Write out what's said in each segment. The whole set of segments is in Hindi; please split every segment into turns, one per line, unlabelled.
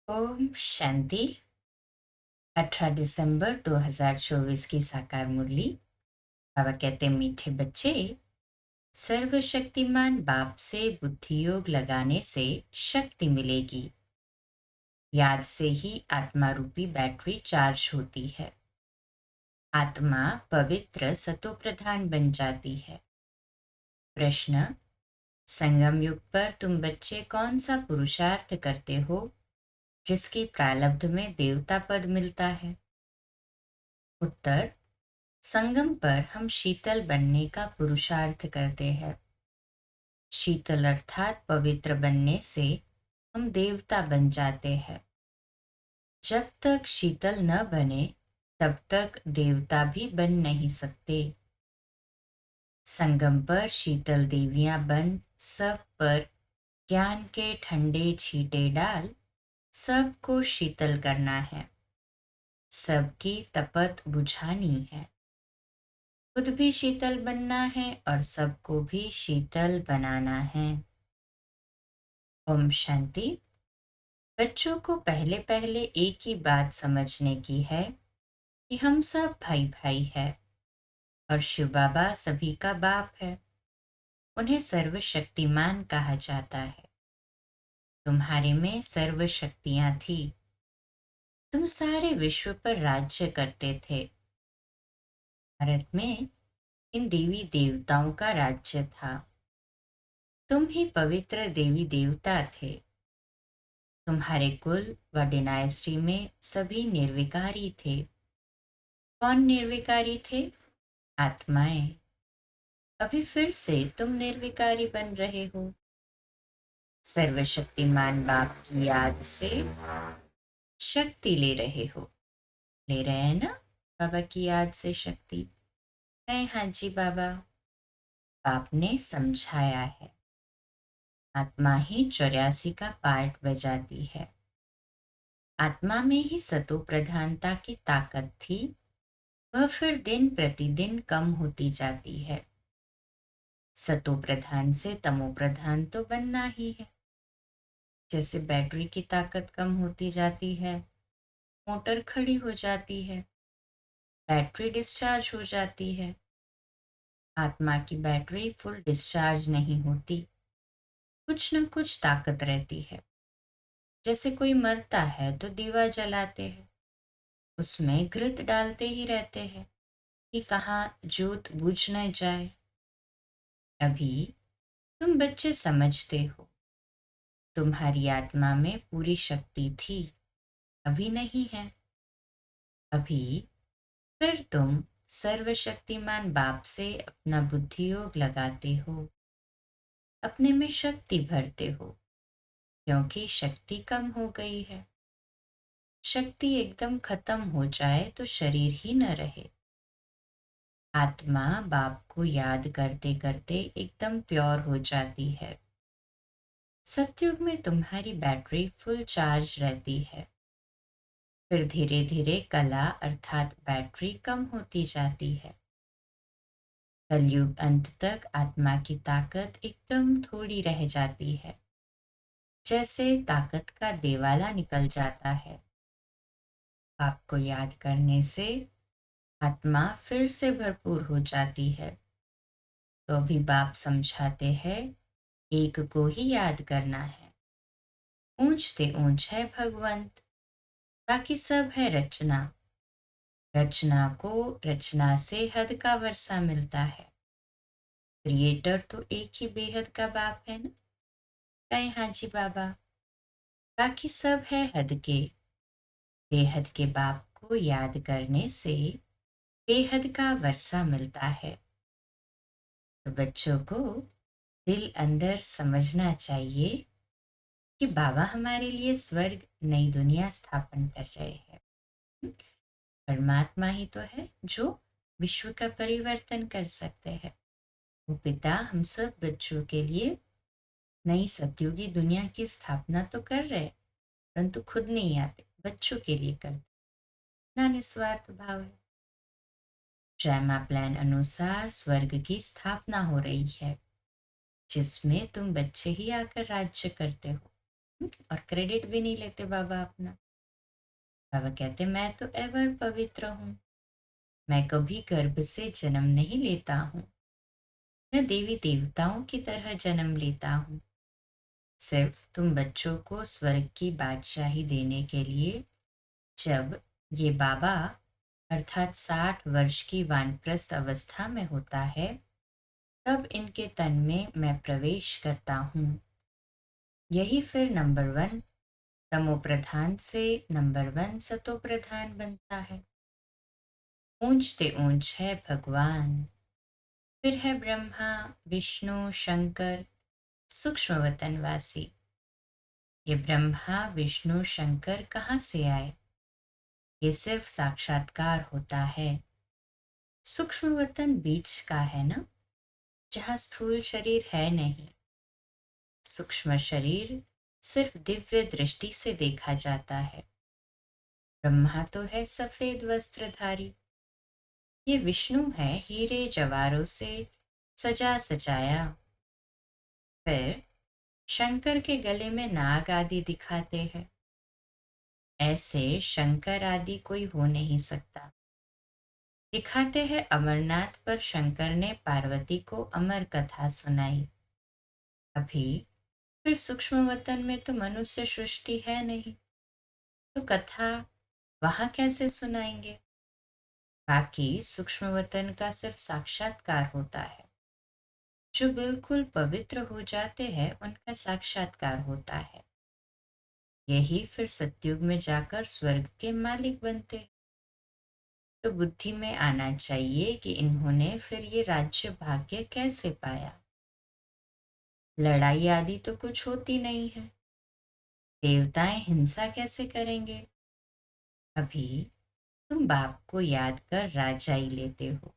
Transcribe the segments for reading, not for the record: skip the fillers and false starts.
ओम शांति। 18 दिसंबर 2024 की साकार मुरली। बाबा कहते हैं, मीठे बच्चे, सर्वशक्तिमान बाप से बुद्धि योग लगाने से शक्ति मिलेगी। याद से ही आत्मा रूपी बैटरी चार्ज होती है। आत्मा पवित्र सतो प्रधान बन जाती है। प्रश्न: संगम युग पर तुम बच्चे कौन सा पुरुषार्थ करते हो जिसके प्रारब्ध में देवता पद मिलता है? उत्तर: संगम पर हम शीतल बनने का पुरुषार्थ करते हैं। शीतल अर्थात पवित्र बनने से हम देवता बन जाते हैं। जब तक शीतल न बने तब तक देवता भी बन नहीं सकते। संगम पर शीतल देवियां बन सब पर ज्ञान के ठंडे छींटे डाल सबको शीतल करना है, सबकी तपत बुझानी है। खुद भी शीतल बनना है और सबको भी शीतल बनाना है। ओम शांति। बच्चों को पहले पहले एक ही बात समझने की है कि हम सब भाई भाई हैं और शिव बाबा सभी का बाप है। उन्हें सर्वशक्तिमान कहा जाता है। तुम्हारे में सर्व शक्तियां थी। तुम सारे विश्व पर राज्य करते थे। भारत में इन देवी देवताओं का राज्य था। तुम ही पवित्र देवी देवता थे। तुम्हारे कुल व डिनाइस्टी में सभी निर्विकारी थे। कौन निर्विकारी थे? आत्माएं। अभी फिर से तुम निर्विकारी बन रहे हो। सर्वशक्तिमान बाप की याद से शक्ति ले रहे हो। ले रहे हैं ना? बाबा की याद से शक्ति। कहें हाँ जी बाबा। बाप ने समझाया है, आत्मा ही 84 का पार्ट बजाती है। आत्मा में ही सतो प्रधानता की ताकत थी। वह फिर दिन प्रतिदिन कम होती जाती है। सतो प्रधान से तमो प्रधान तो बनना ही है। जैसे बैटरी की ताकत कम होती जाती है, मोटर खड़ी हो जाती है, बैटरी डिस्चार्ज हो जाती है। आत्मा की बैटरी फुल डिस्चार्ज नहीं होती, कुछ न कुछ ताकत रहती है। जैसे कोई मरता है तो दीवा जलाते हैं, उसमें घृत डालते ही रहते हैं कि कहाँ जोत बुझ न जाए। अभी तुम बच्चे समझते हो, तुम्हारी आत्मा में पूरी शक्ति थी, अभी नहीं है। अभी फिर तुम सर्वशक्तिमान बाप से अपना बुद्धि योग लगाते हो, अपने में शक्ति भरते हो, क्योंकि शक्ति कम हो गई है। शक्ति एकदम खत्म हो जाए तो शरीर ही न रहे। आत्मा बाप को याद करते करते एकदम प्योर हो जाती है। सतयुग में तुम्हारी बैटरी फुल चार्ज रहती है। फिर धीरे धीरे कला अर्थात बैटरी कम होती जाती है। कलयुग अंत तक आत्मा की ताकत एकदम थोड़ी रह जाती है। जैसे ताकत का देवाला निकल जाता है। आपको याद करने से आत्मा फिर से भरपूर हो जाती है। तो अभी बाप समझाते हैं, एक को ही याद करना है। ऊंचते ऊंच है भगवंत, बाकी सब है रचना। रचना को रचना से हद का वर्षा मिलता है। क्रिएटर तो एक ही बेहद का बाप है ना? कहे हाँ जी बाबा। बाकी सब है हद के। बेहद के बाप को याद करने से बेहद का वर्षा मिलता है। तो बच्चों को दिल अंदर समझना चाहिए कि बाबा हमारे लिए स्वर्ग नई दुनिया स्थापन कर रहे हैं। परमात्मा ही तो है जो विश्व का परिवर्तन कर सकते हैं। वो पिता हम सब बच्चों के लिए नई सतयुगी दुनिया की स्थापना तो कर रहे, परंतु खुद नहीं आते, बच्चों के लिए करते। ना निस्वार्थ भाव है। ड्रामा प्लान अनुसार स्वर्ग की स्थापना हो रही है, जिसमें तुम बच्चे ही आकर राज्य करते हो। और क्रेडिट भी नहीं लेते बाबा अपना। बाबा कहते मैं तो एवर पवित्र हूँ, मैं कभी गर्भ से जन्म नहीं लेता हूँ, न देवी देवताओं की तरह जन्म लेता हूँ। सिर्फ तुम बच्चों को स्वर्ग की बादशाही देने के लिए जब ये बाबा अर्थात 60 वर्ष की वानप्रस्थ अवस्था में होता है, तब इनके तन में मैं प्रवेश करता हूँ। यही फिर नंबर 1 तमो प्रधान से नंबर 1 सतो प्रधान बनता है। ऊंचते ऊंच है भगवान, फिर है ब्रह्मा, विष्णु, शंकर, सूक्ष्म वतनवासी। ये ब्रह्मा, विष्णु, शंकर कहाँ से आए? ये सिर्फ साक्षात्कार होता है। सूक्ष्म वतन बीच का है ना, जहाँ स्थूल शरीर है नहीं। सूक्ष्म शरीर सिर्फ दिव्य दृष्टि से देखा जाता है। ब्रह्मा तो है सफेद वस्त्रधारी, ये विष्णु है हीरे जवारों से सजा सजाया। फिर शंकर के गले में नाग आदि दिखाते हैं। ऐसे शंकर आदि कोई हो नहीं सकता। दिखाते हैं अमरनाथ पर शंकर ने पार्वती को अमर कथा सुनाई। अभी फिर सूक्ष्म वतन में तो मनुष्य सृष्टि है नहीं, तो कथा वहां कैसे सुनाएंगे? बाकी सूक्ष्म वतन का सिर्फ साक्षात्कार होता है। जो बिल्कुल पवित्र हो जाते हैं उनका साक्षात्कार होता है। यही फिर सतयुग में जाकर स्वर्ग के मालिक बनते हैं। तो बुद्धि में आना चाहिए कि इन्होंने फिर ये राज्य भाग्य कैसे पाया। लड़ाई आदि तो कुछ होती नहीं है, देवताएं हिंसा कैसे करेंगे? अभी तुम बाप को याद कर राजाई लेते हो,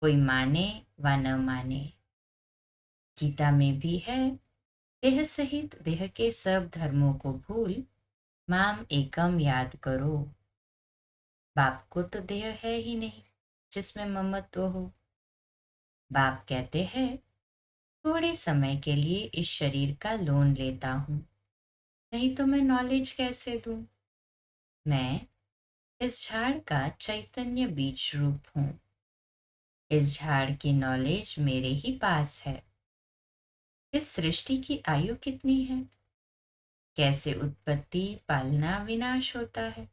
कोई माने व न माने। गीता में भी है, देह सहित देह के सब धर्मों को भूल माम एकम याद करो। बाप को तो देह है ही नहीं जिसमें ममत्व हो। बाप कहते हैं थोड़े समय के लिए इस शरीर का लोन लेता हूं, नहीं तो मैं नॉलेज कैसे दूं? मैं इस झाड़ का चैतन्य बीज रूप हूं। इस झाड़ की नॉलेज मेरे ही पास है। इस सृष्टि की आयु कितनी है, कैसे उत्पत्ति पालना विनाश होता है,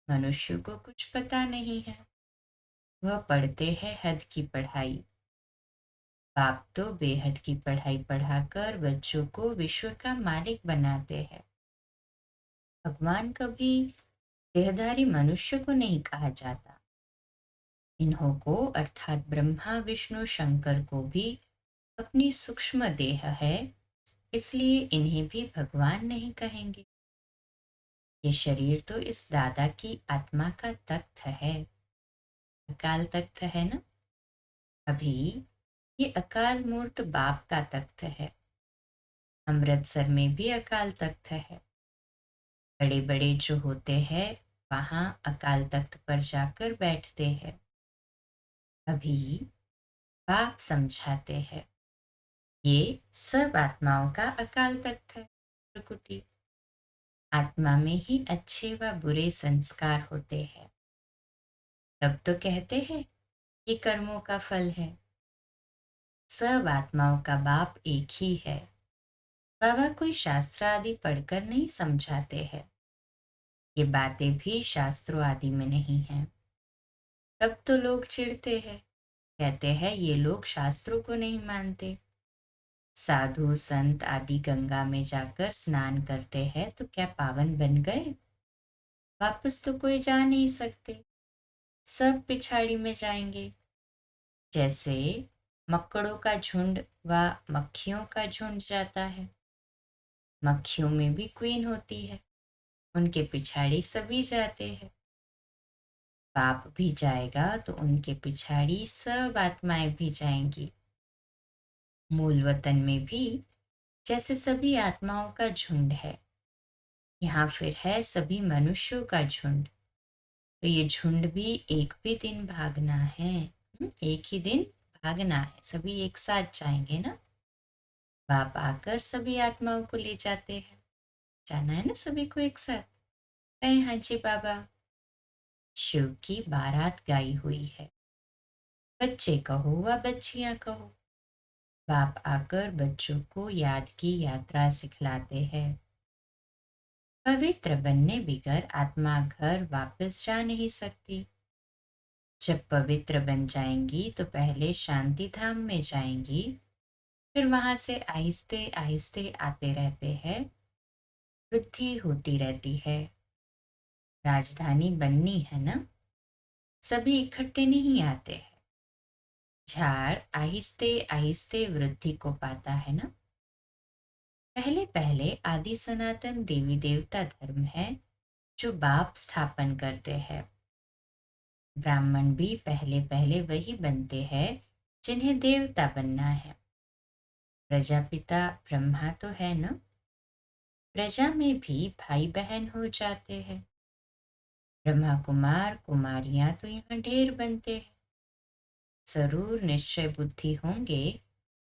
मनुष्य को कुछ पता नहीं है। वह पढ़ते हैं हद की पढ़ाई। बाप तो बेहद की पढ़ाई पढ़ाकर बच्चों को विश्व का मालिक बनाते हैं। भगवान कभी देहधारी मनुष्य को नहीं कहा जाता। इन्हों को अर्थात ब्रह्मा विष्णु शंकर को भी अपनी सूक्ष्म देह है, इसलिए इन्हें भी भगवान नहीं कहेंगे। ये शरीर तो इस दादा की आत्मा का तख्त है, अकाल तख्त है ना। अभी ये अकाल मूर्त बाप का तख्त है। अमृतसर में भी अकाल तख्त है। बड़े बड़े जो होते हैं वहां अकाल तख्त पर जाकर बैठते हैं। अभी बाप समझाते हैं ये सब आत्माओं का अकाल तख्त है प्रकृति। आत्मा में ही अच्छे व बुरे संस्कार होते हैं। तब तो कहते हैं ये कर्मों का फल है। सब आत्माओं का बाप एक ही है। बाबा कोई शास्त्र आदि पढ़कर नहीं समझाते हैं। ये बातें भी शास्त्रों आदि में नहीं है। तब तो लोग चिढ़ते हैं, कहते हैं ये लोग शास्त्रों को नहीं मानते। साधु संत आदि गंगा में जाकर स्नान करते हैं तो क्या पावन बन गए? वापस तो कोई जा नहीं सकते, सब पिछाड़ी में जाएंगे। जैसे मकड़ों का झुंड व मक्खियों का झुंड जाता है। मक्खियों में भी क्वीन होती है, उनके पिछाड़ी सभी जाते हैं। बाप भी जाएगा तो उनके पिछाड़ी सब आत्माएं भी जाएंगी। मूल वतन में भी जैसे सभी आत्माओं का झुंड है, यहाँ फिर है सभी मनुष्यों का झुंड। तो ये झुंड भी एक भी दिन भागना है। एक ही दिन भागना है, सभी एक साथ जाएंगे ना। बाप आकर सभी आत्माओं को ले जाते हैं। जाना है ना सभी को एक साथ? कहे हाँ जी बाबा। शिव की बारात गाई हुई है। बच्चे कहो व बच्चियां कहो, बाप आकर बच्चों को याद की यात्रा सिखलाते हैं। पवित्र बनने बिगर आत्मा घर वापस जा नहीं सकती। जब पवित्र बन जाएंगी तो पहले शांति धाम में जाएंगी, फिर वहां से आहिस्ते आहिस्ते आते रहते हैं, वृद्धि होती रहती है। राजधानी बननी है ना, सभी इकट्ठे नहीं आते हैं। झाड़ आहिस्ते आहिस्ते वृद्धि को पाता है ना। पहले पहले आदि सनातन देवी देवता धर्म है जो बाप स्थापन करते हैं। ब्राह्मण भी पहले पहले वही बनते हैं जिन्हें देवता बनना है। प्रजापिता ब्रह्मा तो है ना, प्रजा में भी भाई बहन हो जाते हैं। ब्रह्मा कुमार कुमारियां तो यहाँ ढेर बनते हैं। जरूर निश्चय बुद्धि होंगे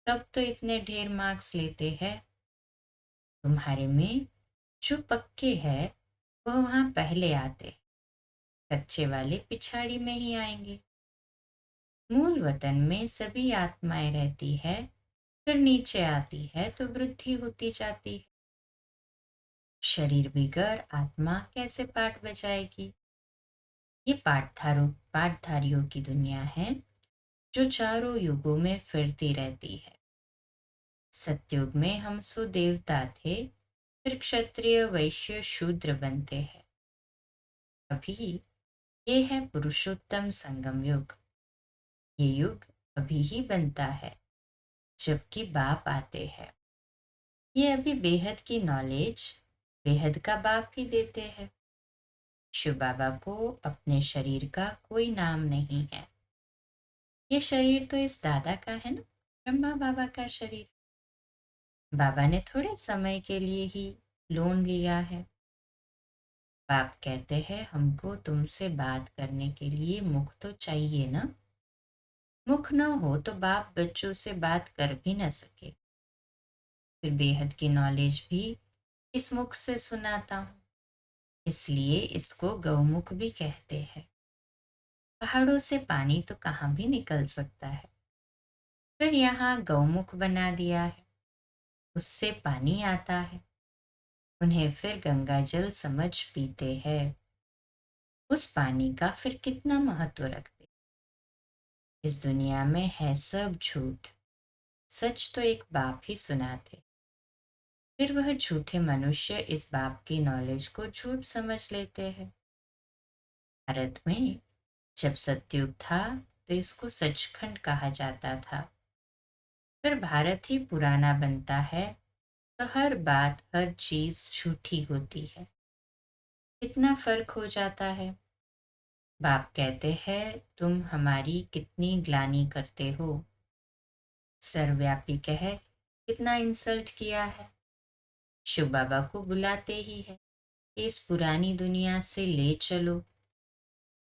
तब तो इतने ढेर मार्क्स लेते हैं। तुम्हारे में जो पक्के है वह वहां पहले आते, कच्चे वाले पिछाड़ी में ही आएंगे। मूल वतन में सभी आत्माएं रहती है, फिर नीचे आती है तो वृद्धि होती जाती है। शरीर बिगर आत्मा कैसे पाठ बजाएगी? ये पाठधारियों की दुनिया है जो चारों युगों में फिरती रहती है। सतयुग में हम सुदेवता थे, फिर क्षत्रिय वैश्य शूद्र बनते हैं। अभी ये है पुरुषोत्तम संगम युग। ये युग अभी ही बनता है जबकि बाप आते हैं। ये अभी बेहद की नॉलेज बेहद का बाप ही देते हैं। शिव बाबा को अपने शरीर का कोई नाम नहीं है। ये शरीर तो इस दादा का है ना, ब्रह्मा बाबा का शरीर। बाबा ने थोड़े समय के लिए ही लोन लिया है। बाप कहते हैं हमको तुमसे बात करने के लिए मुख तो चाहिए ना। मुख न हो तो बाप बच्चों से बात कर भी न सके। फिर बेहद की नॉलेज भी इस मुख से सुनाता हूँ, इसलिए इसको गौमुख भी कहते हैं। पहाड़ों से पानी तो कहाँ भी निकल सकता है, फिर यहाँ गौमुख बना दिया है, उससे पानी आता है। उन्हें फिर गंगा जल समझ पीते हैं। उस पानी का फिर कितना महत्व रखते। इस दुनिया में है सब झूठ, सच तो एक बाप ही सुनाते। फिर वह झूठे मनुष्य इस बाप की नॉलेज को झूठ समझ लेते हैं। भारत में जब सतयुग था तो इसको सचखंड कहा जाता था। फिर भारत ही पुराना बनता है तो हर बात हर चीज झूठी होती है। कितना फर्क हो जाता है। बाप कहते हैं तुम हमारी कितनी ग्लानि करते हो। सर्वव्यापी कहे कितना इंसल्ट किया है। शिव बाबा को बुलाते ही है, इस पुरानी दुनिया से ले चलो।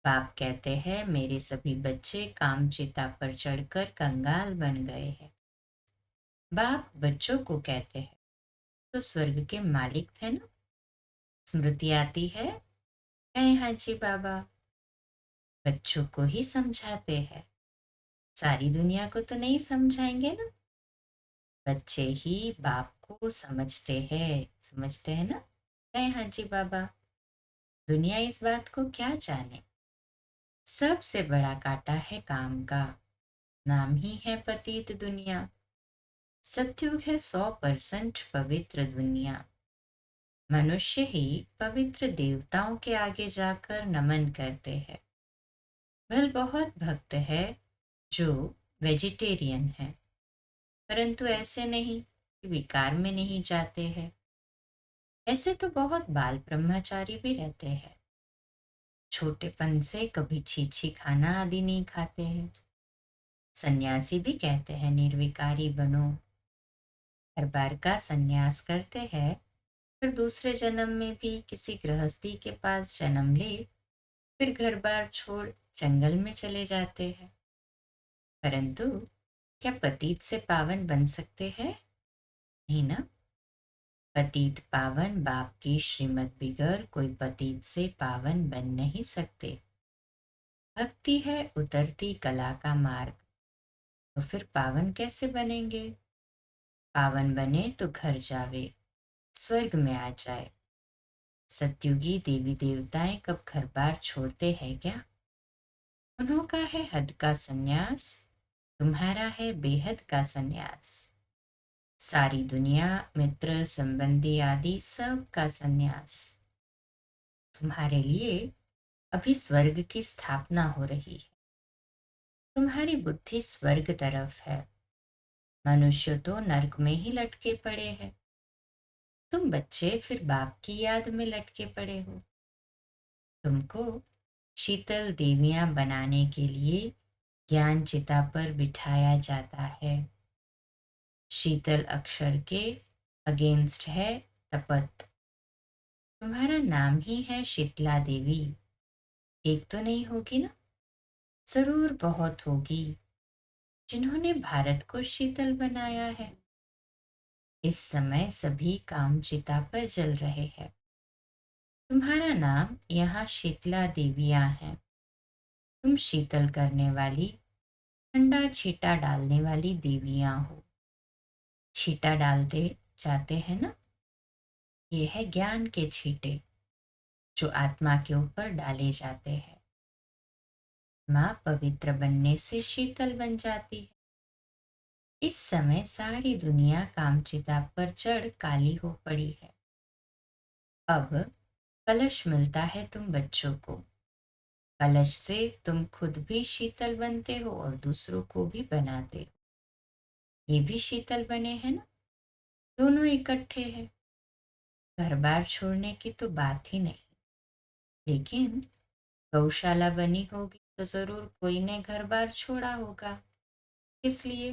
बाप कहते हैं मेरे सभी बच्चे कामचिता पर चढ़कर कंगाल बन गए हैं। बाप बच्चों को कहते हैं तो स्वर्ग के मालिक थे ना। स्मृति आती है, कहे हाँ जी बाबा। बच्चों को ही समझाते हैं, सारी दुनिया को तो नहीं समझाएंगे ना। बच्चे ही बाप को समझते हैं ना। कहे हाँ जी बाबा। दुनिया इस बात को क्या जाने। सबसे बड़ा कांटा है काम का, नाम ही है पतित दुनिया। सतयुग है 100% पवित्र दुनिया। मनुष्य ही पवित्र देवताओं के आगे जाकर नमन करते हैं। भल बहुत भक्त है जो वेजिटेरियन है, परंतु ऐसे नहीं कि विकार में नहीं जाते हैं। ऐसे तो बहुत बाल ब्रह्मचारी भी रहते हैं, छोटेपन से कभी छीछी खाना आदि नहीं खाते हैं। सन्यासी भी कहते हैं निर्विकारी बनो। हर बार का सन्यास करते हैं, फिर दूसरे जन्म में भी किसी गृहस्थी के पास जन्म ले, फिर घर बार छोड़ जंगल में चले जाते हैं। परंतु क्या पतित से पावन बन सकते हैं? नहीं ना? पतित पावन बाप की श्रीमत बिगर कोई पतित से पावन बन नहीं सकते। भक्ति है उतरती कला का मार्ग, तो फिर पावन कैसे बनेंगे? पावन बने तो घर जावे, स्वर्ग में आ जाए। सत्युगी देवी देवताएं कब घर बार छोड़ते हैं क्या? उन्हों का है हद का सन्यास, तुम्हारा है बेहद का सन्यास। सारी दुनिया मित्र संबंधी आदि सब का सन्यास। तुम्हारे लिए अभी स्वर्ग की स्थापना हो रही है। तुम्हारी बुद्धि स्वर्ग तरफ है, मनुष्य तो नरक में ही लटके पड़े हैं। तुम बच्चे फिर बाप की याद में लटके पड़े हो। तुमको शीतल देवियां बनाने के लिए ज्ञान चिता पर बिठाया जाता है। शीतल अक्षर के अगेंस्ट है तपत। तुम्हारा नाम ही है शीतला देवी। एक तो नहीं होगी ना? जरूर बहुत होगी, जिन्होंने भारत को शीतल बनाया है। इस समय सभी काम चिता पर जल रहे हैं। तुम्हारा नाम यहाँ शीतला देवियां है। तुम शीतल करने वाली, ठंडा छींटा डालने वाली देवियां हो। छींटा डालते जाते हैं ना, ये है ज्ञान के छींटे जो आत्मा के ऊपर डाले जाते हैं। माँ पवित्र बनने से शीतल बन जाती है। इस समय सारी दुनिया कामचिता पर चढ़ काली हो पड़ी है। अब कलश मिलता है तुम बच्चों को। कलश से तुम खुद भी शीतल बनते हो और दूसरों को भी बनाते हो। ये भी शीतल बने हैं ना? दोनों इकट्ठे हैं। घर बार छोड़ने की तो बात ही नहीं। लेकिन गौशाला बनी होगी तो जरूर कोई ने घर बार छोड़ा होगा। इसलिए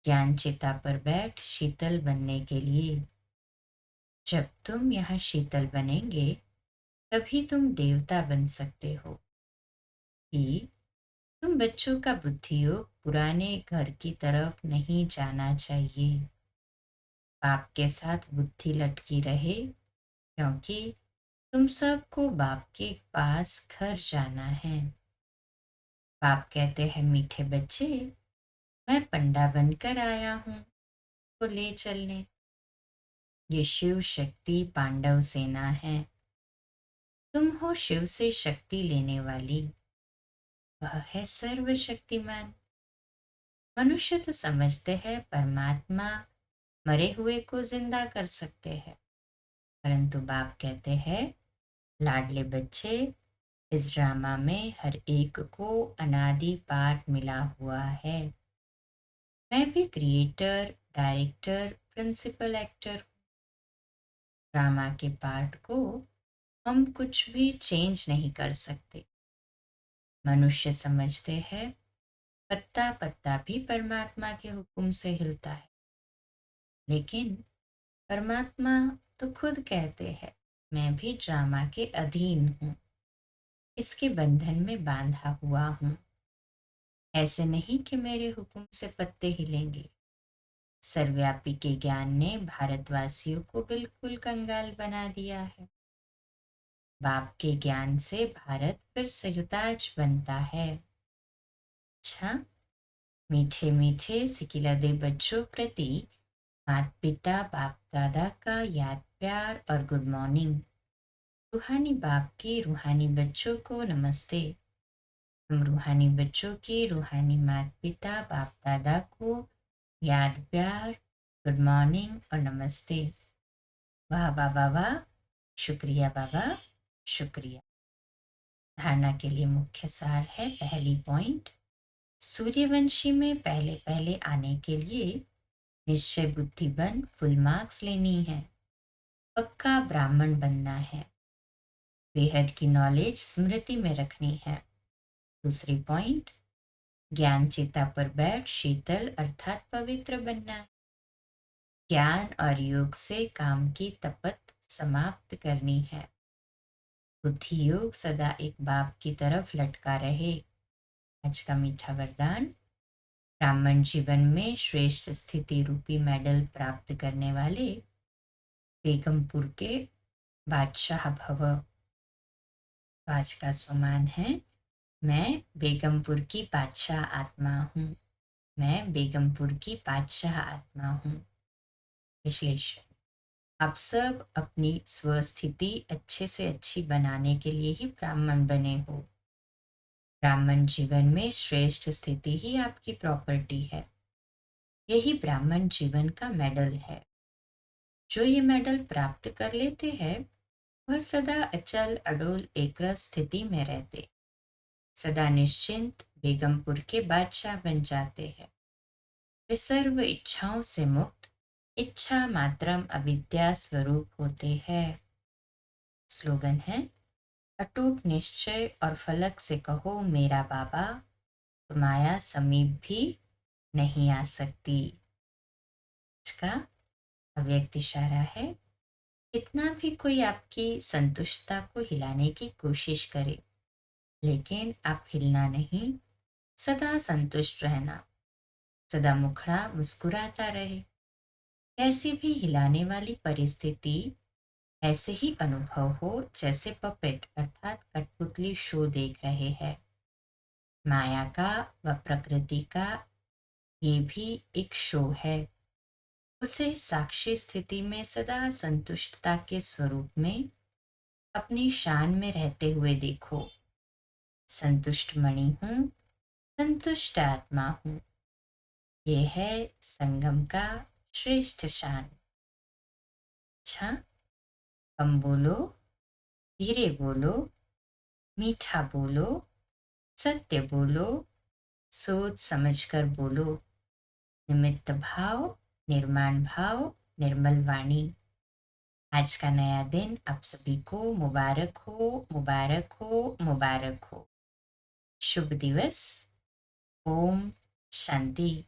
ज्ञान चिता पर बैठ शीतल बनने के लिए। जब तुम यहाँ शीतल बनेंगे तभी तुम देवता बन सकते हो। कि तुम बच्चों का बुद्धि योग पुराने घर की तरफ नहीं जाना चाहिए। बाप के साथ बुद्धि लटकी रहे, क्योंकि तुम सबको बाप के पास घर जाना है। बाप कहते हैं मीठे बच्चे, मैं पंडा बनकर आया हूं, को ले चलने। ये शिव शक्ति पांडव सेना है। तुम हो शिव से शक्ति लेने वाली। वह है सर्वशक्तिमान। मनुष्य तो समझते हैं परमात्मा मरे हुए को जिंदा कर सकते हैं, परंतु बाप कहते हैं लाडले बच्चे, इस ड्रामा में हर एक को अनादि पार्ट मिला हुआ है। मैं भी creator, director, principal actor. Drama के पार्ट को हम कुछ भी चेंज नहीं कर सकते। मनुष्य समझते हैं पत्ता पत्ता भी परमात्मा के हुक्म से हिलता है, लेकिन परमात्मा तो खुद कहते हैं मैं भी ड्रामा के अधीन हूं, इसके बंधन में बांधा हुआ हूं। ऐसे नहीं कि मेरे हुक्म से पत्ते हिलेंगे। सर्वव्यापी के ज्ञान ने भारतवासियों को बिल्कुल कंगाल बना दिया है। बाप के ज्ञान से भारत फिर सजताज बनता है। अच्छा, मीठे मीठे सिकिलदे बच्चों प्रति माता पिता बाप दादा का याद प्यार और गुड मॉर्निंग। रूहानी बाप की रूहानी बच्चों को नमस्ते। हम रूहानी बच्चों की रूहानी माता पिता बाप दादा को याद प्यार, गुड मॉर्निंग और नमस्ते। वाह वाह वाह वाह, शुक्रिया बाबा, शुक्रिया। धारणा के लिए मुख्य सार है, पहली पॉइंट, सूर्यवंशी में पहले पहले आने के लिए निश्चय बुद्धि बन फुल मार्क्स लेनी है। पक्का ब्राह्मण बनना है। बेहद की नॉलेज स्मृति में रखनी है। दूसरी पॉइंट, ज्ञान चिता पर बैठ शीतल अर्थात पवित्र बनना है। ज्ञान और योग से काम की तपत समाप्त करनी है। बुद्धि योग सदा एक बाप की तरफ लटका रहे। आज का मीठा वरदान, ब्राह्मण जीवन में श्रेष्ठ स्थिति रूपी मेडल प्राप्त करने वाले बेगमपुर के बादशाह भव। आज का स्वमान है, मैं बेगमपुर की बादशाह आत्मा हूँ। मैं बेगमपुर की बादशाह आत्मा हूँ। विश्लेषण, आप सब अपनी स्वस्थिति अच्छे से अच्छी बनाने के लिए ही ब्राह्मण बने हो। ब्राह्मण जीवन में श्रेष्ठ स्थिति ही आपकी प्रॉपर्टी है। यही ब्राह्मण जीवन का मेडल है। जो ये मेडल प्राप्त कर लेते हैं वह सदा अचल अडोल एकरस स्थिति में रहते, सदा निश्चिंत बेगमपुर के बादशाह बन जाते हैं। वे सर्व इच्छाओं से मुक्त इच्छा मात्रम अविद्या स्वरूप होते हैं। स्लोगन है, अटूट निश्चय और फलक से कहो मेरा बाबा, तो माया समीप भी नहीं आ सकती। इसका अव्यक्त इशारा है, कितना भी कोई आपकी संतुष्टता को हिलाने की कोशिश करे, लेकिन आप हिलना नहीं, सदा संतुष्ट रहना, सदा मुखड़ा मुस्कुराता रहे। कैसी भी हिलाने वाली परिस्थिति ऐसे ही अनुभव हो जैसे पपेट अर्थात कठपुतली शो देख रहे हैं। माया का व प्रकृति का ये भी एक शो है। उसे साक्षी स्थिति में सदा संतुष्टता के स्वरूप में अपनी शान में रहते हुए देखो। संतुष्ट मणि हूँ, संतुष्ट आत्मा हूँ। ये है संगम का श्रेष्ठ शान। अच्छा, कम बोलो, धीरे बोलो, मीठा बोलो, सत्य बोलो, सोच समझकर बोलो। निमित्त भाव, निर्माण भाव, निर्मल वाणी। आज का नया दिन आप सभी को मुबारक हो, मुबारक हो, मुबारक हो। शुभ दिवस। ओम शांति।